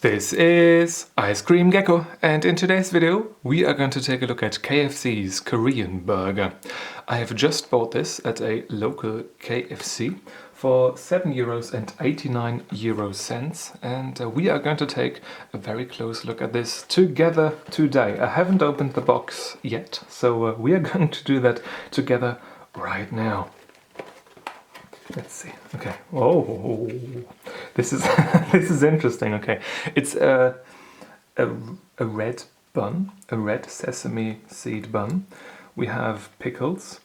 This is Ice Cream Gecko, and in today's video we are going to take a look at KFC's Korean burger. I have just bought this at a local KFC for €7.89, and we are going to take a very close look at this together today. I haven't opened the box yet, so we are going to do that together right now. Let's see. Okay. Oh, this is this is interesting. Okay, it's a red bun, a red sesame seed bun. We have pickles.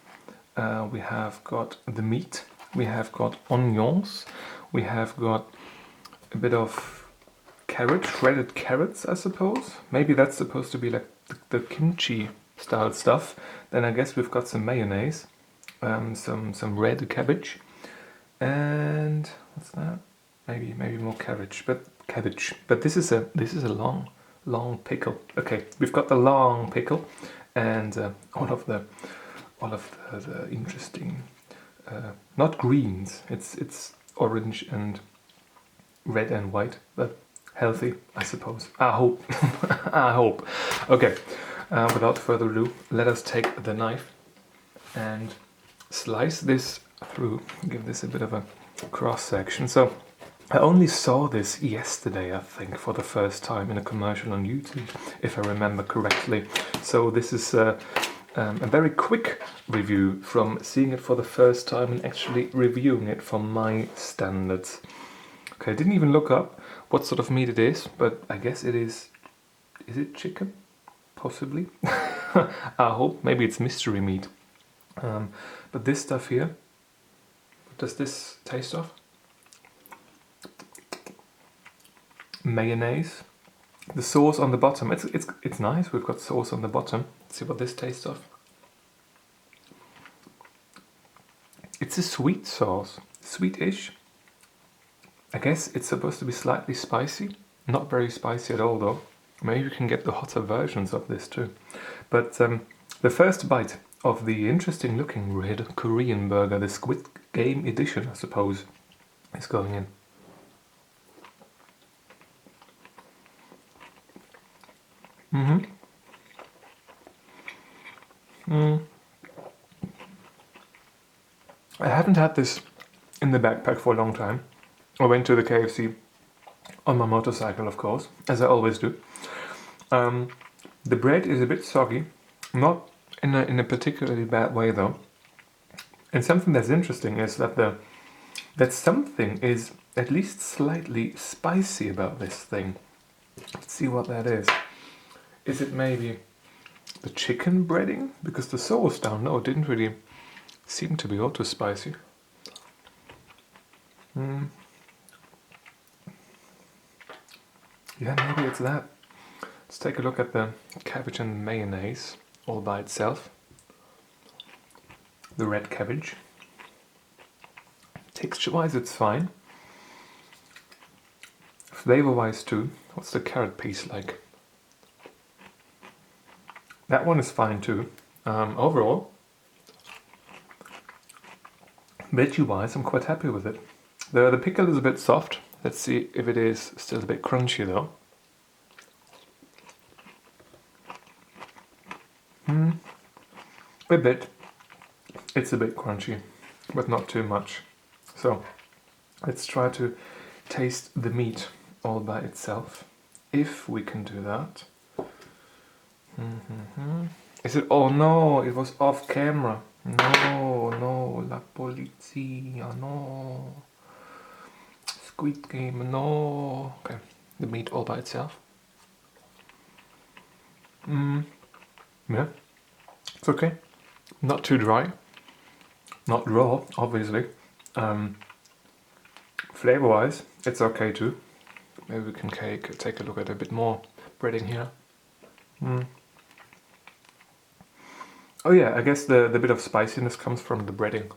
We have got the meat. We have got onions. We have got a bit of carrot, shredded carrots, I suppose. Maybe that's supposed to be like the kimchi style stuff. Then I guess we've got some mayonnaise, some red cabbage. And what's that? Maybe more cabbage, but this is a long pickle. Okay, we've got the long pickle, and all of the interesting, not greens. It's orange and red and white, but healthy, I suppose. I hope. I hope. Okay. Without further ado, let us take the knife and slice this through, give this a bit of a cross section. So I only saw this yesterday, I think, for the first time in a commercial on YouTube, if I remember correctly. So this is a very quick review from seeing it for the first time and actually reviewing it from my standards. Okay, I didn't even look up what sort of meat it is, but I guess it is it chicken? Possibly. I hope. Maybe it's mystery meat. But this stuff here, what does this taste of? Mayonnaise. The sauce on the bottom. It's nice. We've got sauce on the bottom. Let's see what this tastes of. It's a sweet sauce, sweetish. I guess it's supposed to be slightly spicy. Not very spicy at all, though. Maybe you can get the hotter versions of this too. But the first bite of the interesting looking red Korean burger, the Squid Game edition, I suppose, is going in. I haven't had this in the backpack for a long time. I went to the KFC on my motorcycle, of course, as I always do. The bread is a bit soggy, not in a particularly bad way though. And something that's interesting is that something is at least slightly spicy about this thing. Let's see what that is. Is it maybe the chicken breading? Because the sauce down low didn't really seem to be all too spicy. Yeah, maybe it's that. Let's take a look at the cabbage and mayonnaise all by itself. The red cabbage. Texture-wise, it's fine. Flavor-wise too. What's the carrot piece like? That one is fine too. Overall, veggie-wise, I'm quite happy with it. The pickle is a bit soft. Let's see if it is still a bit crunchy though. A bit. It's a bit crunchy, but not too much. So let's try to taste the meat all by itself, if we can do that. Is it? Oh no, it was off camera. No, la polizia, no. Squid Game, no. Okay, the meat all by itself. Yeah, it's okay. Not too dry. Not raw, obviously. Flavor-wise, it's okay too. Maybe we can take a look at a bit more breading here. Oh yeah, I guess the bit of spiciness comes from the breading.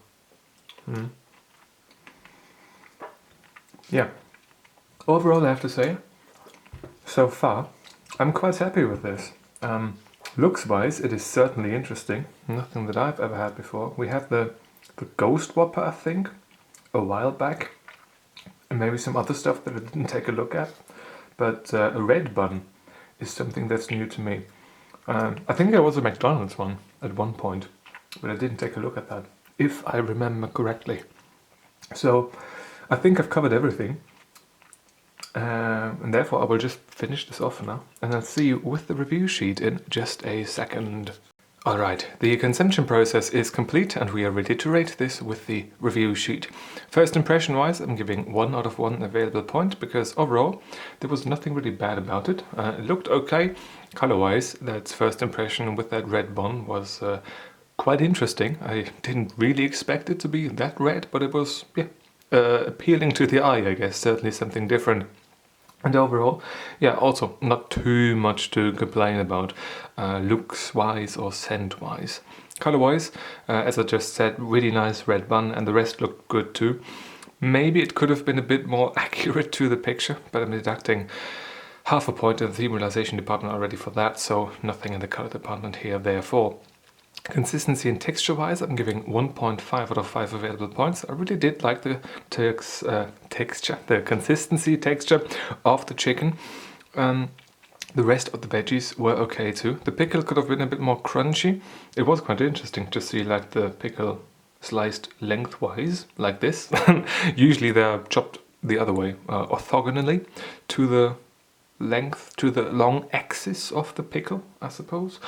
Yeah. Overall, I have to say, so far, I'm quite happy with this. Looks-wise, it is certainly interesting. Nothing that I've ever had before. We had the Ghost Whopper, I think, a while back. And maybe some other stuff that I didn't take a look at. but a red bun is something that's new to me. I think there was a McDonald's one at one point, but I didn't take a look at that, if I remember correctly. So I think I've covered everything, and therefore I will just finish this off now, and I'll see you with the review sheet in just a second. Alright, the consumption process is complete and we are ready to rate this with the review sheet. First impression wise, I'm giving 1 out of 1 available point because overall there was nothing really bad about it. It looked okay. Color wise, that first impression with that red bun was quite interesting. I didn't really expect it to be that red, but it was appealing to the eye, I guess, certainly something different. And overall, yeah, also not too much to complain about looks-wise or scent-wise. Color-wise, as I just said, really nice red bun, and the rest looked good too. Maybe it could have been a bit more accurate to the picture, but I'm deducting half a point in the theme realization department already for that, so nothing in the color department here, therefore. Consistency and texture-wise, I'm giving 1.5 out of 5 available points. I really did like the texture, the consistency texture of the chicken. The rest of the veggies were okay too. The pickle could have been a bit more crunchy. It was quite interesting to see like the pickle sliced lengthwise, like this. Usually they're chopped the other way, orthogonally to the length, to the long axis of the pickle, I suppose.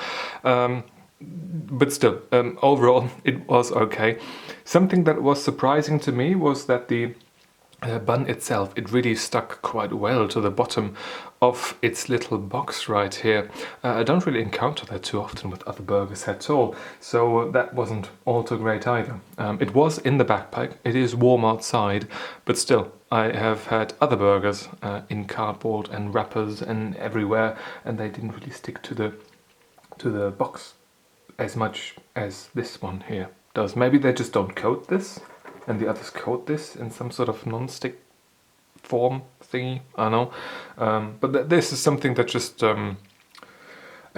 But still, overall, it was okay. Something that was surprising to me was that the bun itself, it really stuck quite well to the bottom of its little box right here. I don't really encounter that too often with other burgers at all, so that wasn't all too great either. It was in the backpack, it is warm outside, but still, I have had other burgers in cardboard and wrappers and everywhere, and they didn't really stick to the box as much as this one here does. Maybe they just don't coat this, and the others coat this in some sort of non-stick form thingy, I don't know. But this is something that just, I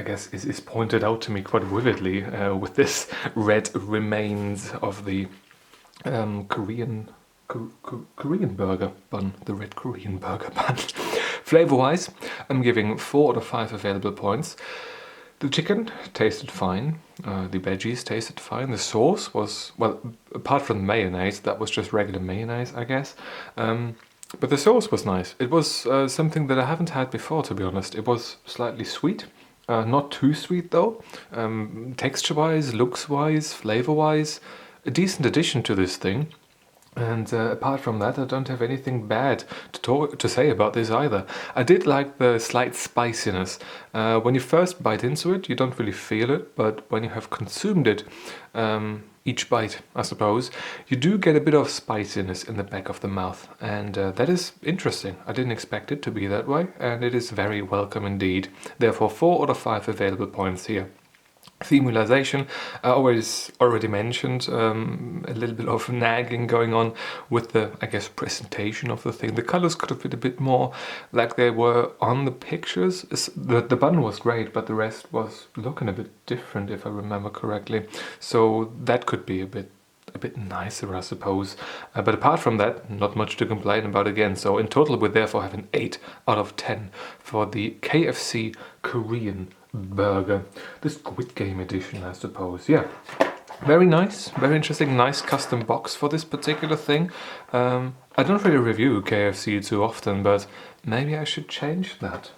guess, is pointed out to me quite vividly with this red remains of the Korean burger bun, the red Korean burger bun. Flavor-wise, I'm giving 4 out of 5 available points. The chicken tasted fine, the veggies tasted fine, the sauce was, well, apart from the mayonnaise, that was just regular mayonnaise, I guess. But the sauce was nice. It was something that I haven't had before, to be honest. It was slightly sweet, not too sweet though. Texture-wise, looks-wise, flavor-wise, a decent addition to this thing. And apart from that, I don't have anything bad to say about this either. I did like the slight spiciness. When you first bite into it, you don't really feel it, but when you have consumed it, each bite, I suppose, you do get a bit of spiciness in the back of the mouth, and that is interesting. I didn't expect it to be that way, and it is very welcome indeed. Therefore, 4 out of 5 available points here. Theme realization, I already mentioned a little bit of nagging going on with the, I guess, presentation of the thing. The colors could have been a bit more like they were on the pictures. The bun was great, but the rest was looking a bit different, if I remember correctly. So that could be a bit nicer, I suppose. But apart from that, not much to complain about again. So in total, we therefore have an 8 out of 10 for the KFC Korean burger. The Squid Game edition, I suppose. Yeah, very nice, very interesting, nice custom box for this particular thing. I don't really review KFC too often, but maybe I should change that.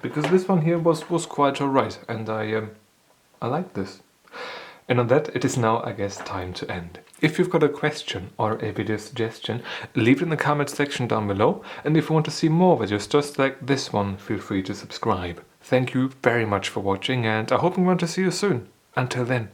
Because this one here was quite alright, and I like this. And on that, it is now, I guess, time to end. If you've got a question or a video suggestion, leave it in the comments section down below. And if you want to see more videos just like this one, feel free to subscribe. Thank you very much for watching, and I hope I'm going to see you soon. Until then.